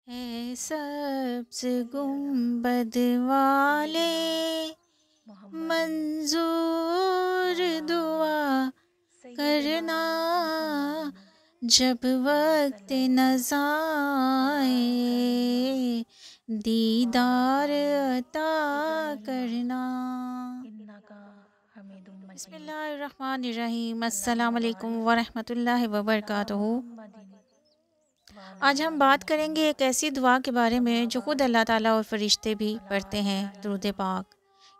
ہے سبز گنبد والے منظور دعا کرنا، جب وقت نزاع دیدار عطا کرنا۔ بسم اللہ الرحمن الرحیم۔ السلام علیکم ورحمۃ اللہ وبرکاتہ۔ آج ہم بات کریں گے ایک ایسی دعا کے بارے میں جو خود اللہ تعالیٰ اور فرشتے بھی پڑھتے ہیں، درود پاک۔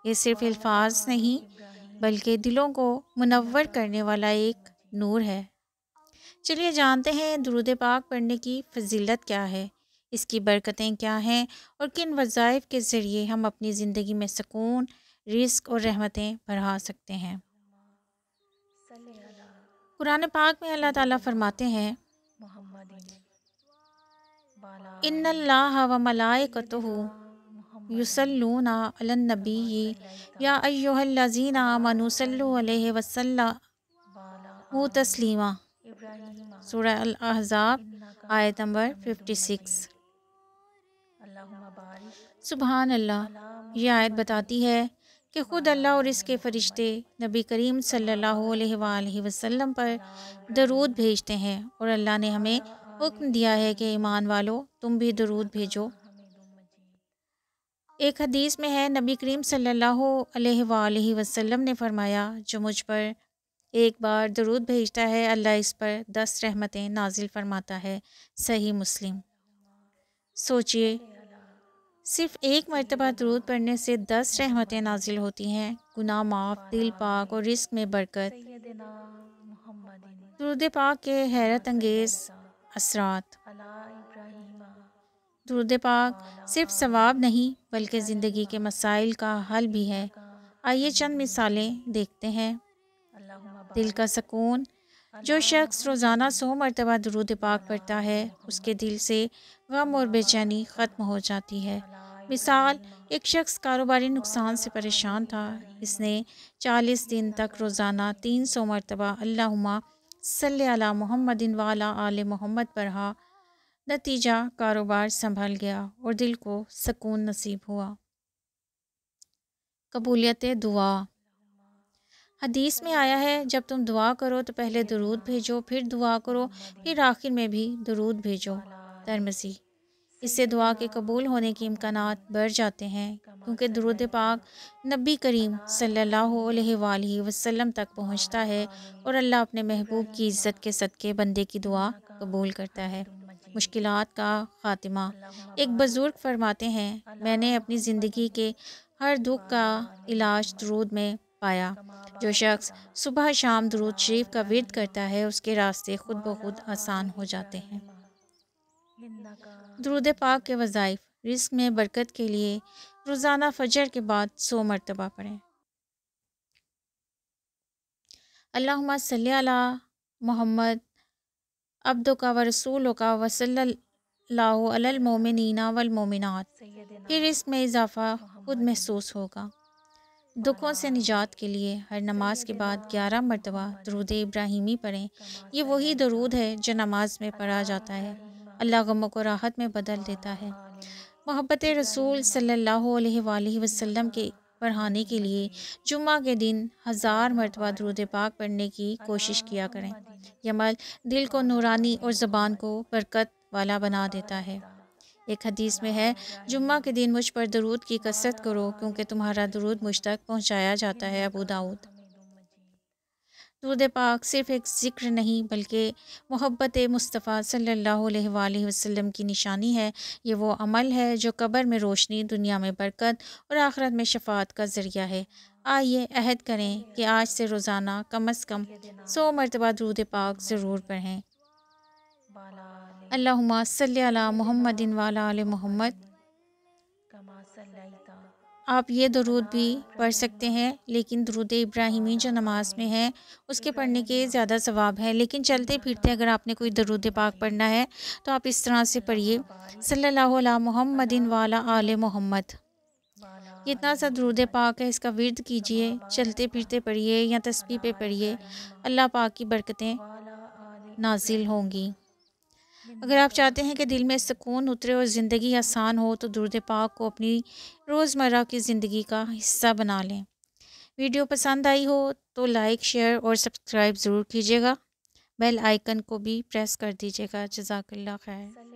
یہ صرف الفاظ نہیں بلکہ دلوں کو منور کرنے والا ایک نور ہے۔ چلیے جانتے ہیں درود پاک پڑھنے کی فضیلت کیا ہے، اس کی برکتیں کیا ہیں اور کن وظائف کے ذریعے ہم اپنی زندگی میں سکون، رزق اور رحمتیں بڑھا سکتے ہیں۔ قرآن پاک میں اللہ تعالیٰ فرماتے ہیں، ان اللہ و ملائکتہ یصلون علی النبی یا ایھا الذین آمنوا صلوا علیہ وسلموا تسلیما۔ سورہ الاحزاب آیت نمبر 56۔ سبحان اللہ، یہ آیت بتاتی ہے کہ خود اللہ اور اس کے فرشتے نبی کریم صلی اللہ علیہ وآلہ وسلم پر درود بھیجتے ہیں، اور اللہ نے ہمیں حکم دیا ہے کہ ایمان والو تم بھی درود بھیجو۔ ایک حدیث میں ہے، نبی کریم صلی اللہ علیہ وآلہ وسلم نے فرمایا، جو مجھ پر ایک بار درود بھیجتا ہے اللہ اس پر 10 رحمتیں نازل فرماتا ہے۔ صحیح مسلم۔ سوچئے، صرف ایک مرتبہ درود پڑھنے سے 10 رحمتیں نازل ہوتی ہیں، گناہ معاف، دل پاک اور رزق میں برکت۔ درود پاک کے حیرت انگیز اثرات۔ درود پاک صرف ثواب نہیں بلکہ زندگی کے مسائل کا حل بھی ہے۔ آئیے چند مثالیں دیکھتے ہیں۔ دل کا سکون۔ جو شخص روزانہ 100 مرتبہ درود پاک پڑھتا ہے، اس کے دل سے غم اور بے چینی ختم ہو جاتی ہے۔ مثال، ایک شخص کاروباری نقصان سے پریشان تھا۔ اس نے 40 دن تک روزانہ 300 مرتبہ اللہم صلی علی محمد وعلی آل محمد پڑھا۔ نتیجہ کاروبار سنبھل گیا اور دل کو سکون نصیب ہوا۔ قبولیت دعا۔ حدیث میں آیا ہے، جب تم دعا کرو تو پہلے درود بھیجو، پھر دعا کرو، پھر آخر میں بھی درود بھیجو۔ ترمذی۔ اس سے دعا کے قبول ہونے کے امکانات بڑھ جاتے ہیں، کیونکہ درود پاک نبی کریم صلی اللہ علیہ وآلہ وسلم تک پہنچتا ہے اور اللہ اپنے محبوب کی عزت کے صدقے بندے کی دعا قبول کرتا ہے۔ مشکلات کا خاتمہ۔ ایک بزرگ فرماتے ہیں، میں نے اپنی زندگی کے ہر دکھ کا علاج درود میں پایا۔ جو شخص صبح شام درود شریف کا ورد کرتا ہے، اس کے راستے خود بخود آسان ہو جاتے ہیں۔ درود پاک کے وظائف۔ رزق میں برکت کے لیے روزانہ فجر کے بعد 100 مرتبہ پڑھیں۔ اللہم صلی علی محمد عبدک و رسولک و صلی اللہ علی المؤمنین والمؤمنات۔ پھر رزق میں اضافہ خود محسوس ہوگا۔ دکھوں سے نجات کے لیے ہر نماز کے بعد 11 مرتبہ درود ابراہیمی پڑھیں۔ یہ وہی درود ہے جو نماز میں پڑھا جاتا ہے۔ اللہ غموں کو راحت میں بدل دیتا ہے۔ محبت رسول صلی اللہ علیہ وآلہ وسلم کے بڑھانے کے لیے جمعہ کے دن 1000 مرتبہ درود پاک پڑھنے کی کوشش کیا کریں۔ یہ عمل دل کو نورانی اور زبان کو برکت والا بنا دیتا ہے۔ ایک حدیث میں ہے، جمعہ کے دن مجھ پر درود کی کثرت کرو کیونکہ تمہارا درود مجھ تک پہنچایا جاتا ہے۔ ابو داؤد۔ درود پاک صرف ایک ذکر نہیں بلکہ محبت مصطفیٰ صلی اللہ علیہ وآلہ وسلم کی نشانی ہے۔ یہ وہ عمل ہے جو قبر میں روشنی، دنیا میں برکت اور آخرت میں شفاعت کا ذریعہ ہے۔ آئیے عہد کریں کہ آج سے روزانہ کم از کم 100 مرتبہ درود پاک ضرور پڑھیں۔ اللہم صلی علی محمد وعلی آل محمد۔ آپ یہ درود بھی پڑھ سکتے ہیں، لیکن درود ابراہیمی جو نماز میں ہے اس کے پڑھنے کے زیادہ ثواب ہے، لیکن چلتے پھرتے اگر آپ نے کوئی درود پاک پڑھنا ہے تو آپ اس طرح سے پڑھیے، صلی اللہ علی محمد وعلی آل محمد۔ یہ اتنا سا درود پاک ہے، اس کا ورد کیجئے، چلتے پھرتے پڑھیے یا تسبیح پہ پڑھیے، اللہ پاک کی برکتیں نازل ہوں گی۔ اگر آپ چاہتے ہیں کہ دل میں سکون اترے اور زندگی آسان ہو تو درود پاک کو اپنی روزمرہ کی زندگی کا حصہ بنا لیں۔ ویڈیو پسند آئی ہو تو لائک، شیئر اور سبسکرائب ضرور کیجیے گا۔ بیل آئیکن کو بھی پریس کر دیجیے گا۔ جزاک اللہ خیر۔